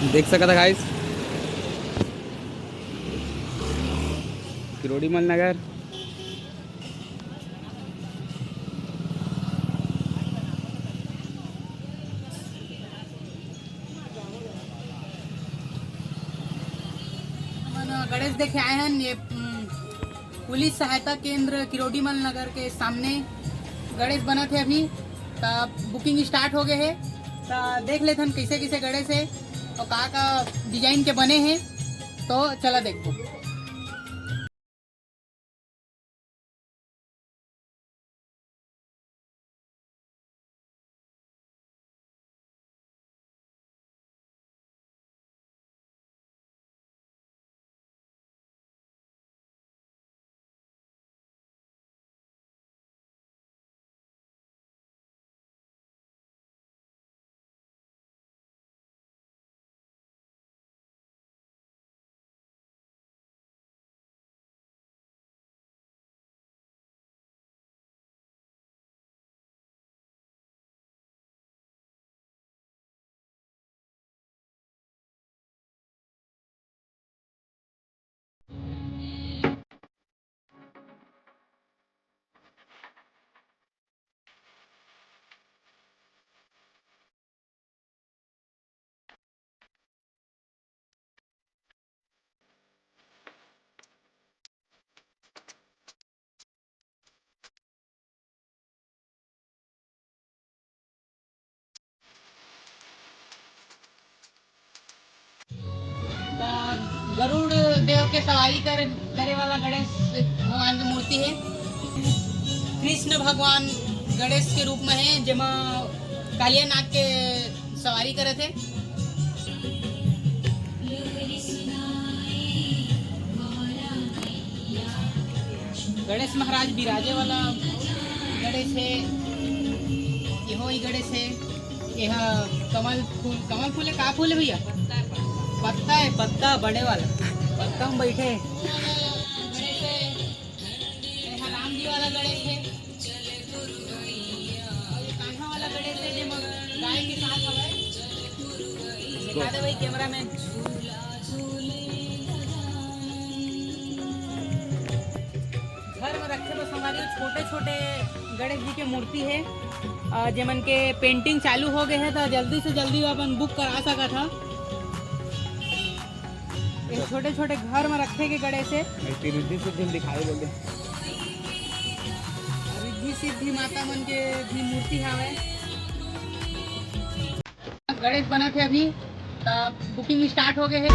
देख सकता था गाइस, किरोड़ीमल नगर। गणेश देखे आए हैं ये पुलिस सहायता केंद्र किरोड़ीमल नगर के सामने गणेश बना थे। अभी बुकिंग स्टार्ट हो गए है। देख लेते हम कैसे कैसे गणेश है और कहाँ का डिजाइन के बने हैं। तो चला देखो। गरुड़ देव के सवारी करे वाला गणेश भगवान की मूर्ति है। कृष्ण भगवान गणेश के रूप में है, जेमा कालिया नाग के सवारी करे थे। गणेश महाराज विराजे वाला गणेश है। यहो ही गणेश है। यह कमल फूल है। का फूल है भैया? पत्ता है, पत्ता बड़े वाला पत्ता में बैठे। राम जी वाला गणेश है। कान्हा वाला गणेश है जो गाय के साथ हवा है। दिखा दे भाई कैमरा में। घर में रखे बस हमारे छोटे छोटे गणेश जी की मूर्ति है। जेमन के पेंटिंग चालू हो गए है तो जल्दी से जल्दी अपन बुक करा सका था। छोटे छोटे घर में रखे के गणेश है। रिद्धि सिद्धि दिखाई बोले, रिद्धि सिद्धि माता मन के भी मूर्ति है। गणेश बना थे अभी बुकिंग स्टार्ट हो गए है।